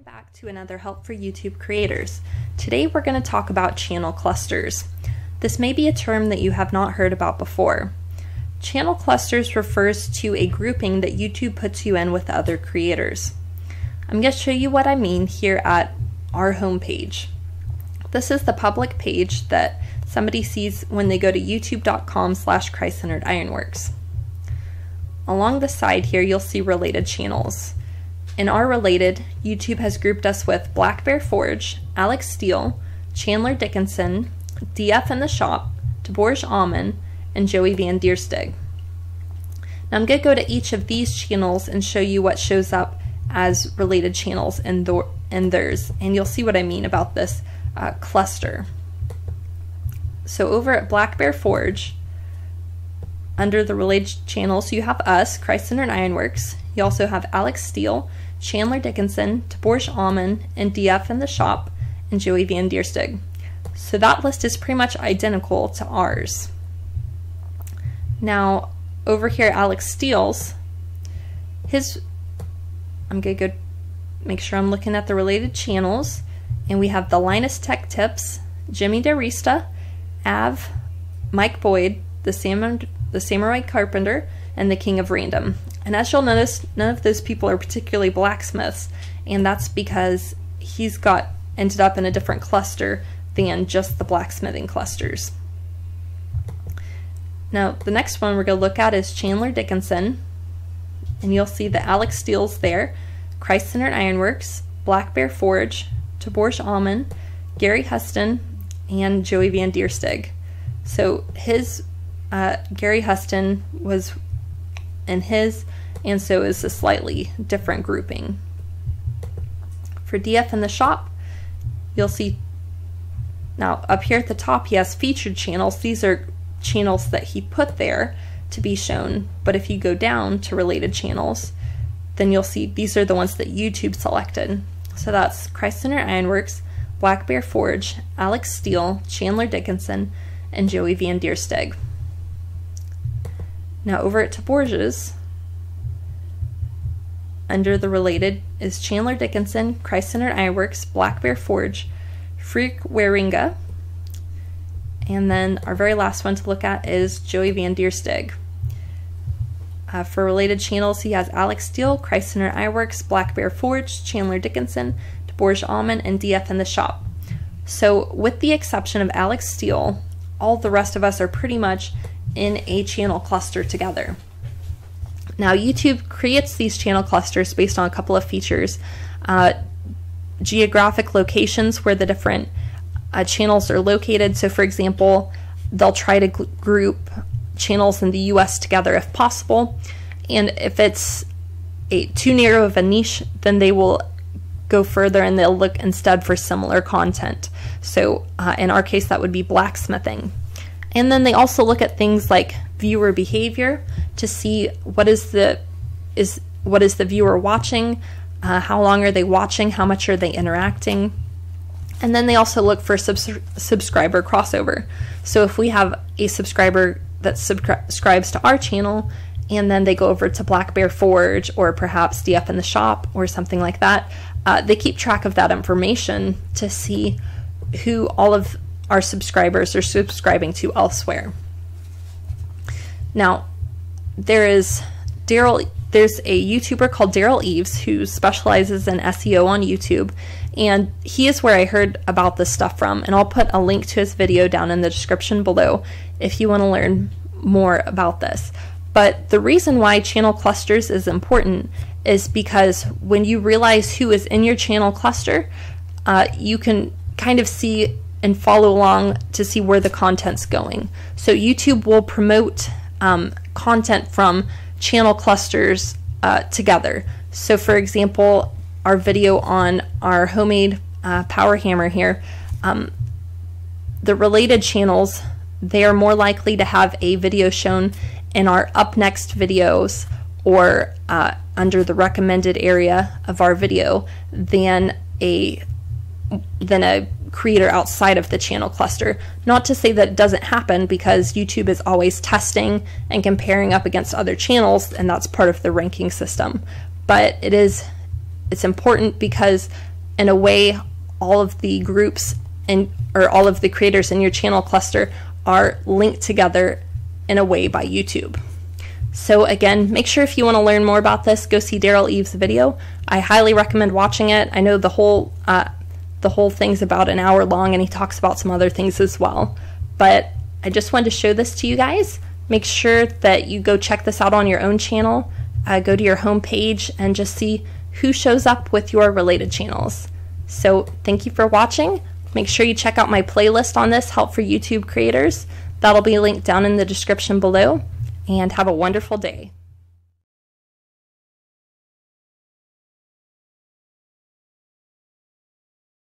Welcome back to another Help for YouTube Creators. Today we're going to talk about channel clusters. This may be a term that you have not heard about before. Channel clusters refers to a grouping that YouTube puts you in with other creators. I'm going to show you what I mean here at our homepage. This is the public page that somebody sees when they go to youtube.com/Christ-Centered Ironworks. Along the side here you'll see related channels. In our related, YouTube has grouped us with Black Bear Forge, Alex Steele, Chandler Dickinson, DF in the Shop, Deborge Alman, and Joey Van Dierstig. Now I'm going to go to each of these channels and show you what shows up as related channels in theirs, and you'll see what I mean about this cluster. So over at Black Bear Forge, under the related channels, you have us, Christ-Centered Ironworks. You also have Alex Steele, Chandler Dickinson, Deborge Alman, and DF in the Shop, and Joey Van Dierstig. So that list is pretty much identical to ours. Now, over here, Alex Steele's, I'm going to go make sure I'm looking at the related channels, and we have the Linus Tech Tips, Jimmy DeRista, Av, Mike Boyd, the Samurai Carpenter, and the King of Random. And as you'll notice, none of those people are particularly blacksmiths, and that's because he's ended up in a different cluster than just the blacksmithing clusters. Now, the next one we're going to look at is Chandler Dickinson, and you'll see that Alex Steele's there, Christ-Centered Ironworks, Black Bear Forge, Deborge Alman, Gary Huston, and Joey Van Dierstig. So his Gary Huston was in his, and so is a slightly different grouping. For DF in the Shop, you'll see now up here at the top he has featured channels. These are channels that he put there to be shown, but if you go down to related channels, then you'll see these are the ones that YouTube selected. So that's Christ-Centered Ironworks, Black Bear Forge, Alex Steele, Chandler Dickinson, and Joey Van Dierstig. Now over at Deborge's, under the related is Chandler Dickinson, Christ-Centered Ironworks, Black Bear Forge, Freak Waringa, and then our very last one to look at is Joey Van Dierstig. For related channels, he has Alex Steele, Christ-Centered Ironworks, Black Bear Forge, Chandler Dickinson, Deborge Alman, and DF in the Shop. So with the exception of Alex Steele, all the rest of us are pretty much in a channel cluster together. Now YouTube creates these channel clusters based on a couple of features. Geographic locations where the different channels are located. So for example, they'll try to group channels in the US together if possible, and if it's too narrow of a niche, then they will go further and they'll look instead for similar content. So in our case that would be blacksmithing. And then they also look at things like viewer behavior to see what is the viewer watching, how long are they watching, how much are they interacting. And then they also look for subscriber crossover. So if we have a subscriber that subscribes to our channel and then they go over to Black Bear Forge or perhaps DF in the Shop or something like that, they keep track of that information to see who all of our subscribers are subscribing to elsewhere. Now, there's a YouTuber called Derral Eves who specializes in SEO on YouTube, and he is where I heard about this stuff from, and I'll put a link to his video down in the description below if you want to learn more about this. But the reason why channel clusters is important is because when you realize who is in your channel cluster, you can kind of see and follow along to see where the content's going. So YouTube will promote content from channel clusters together. So for example, our video on our homemade power hammer here, the related channels, they are more likely to have a video shown in our up next videos or under the recommended area of our video than a creator outside of the channel cluster. Not to say that it doesn't happen, because YouTube is always testing and comparing up against other channels, and that's part of the ranking system. But it's important because in a way all of the groups or all of the creators in your channel cluster are linked together in a way by YouTube. So again, make sure if you want to learn more about this, go see Derral Eves' video. I highly recommend watching it. I know the whole thing's about an hour long, and he talks about some other things as well. But I just wanted to show this to you guys. Make sure that you go check this out on your own channel. Go to your home page and just see who shows up with your related channels. So thank you for watching. Make sure you check out my playlist on this, Help for YouTube Creators. That'll be linked down in the description below. And have a wonderful day.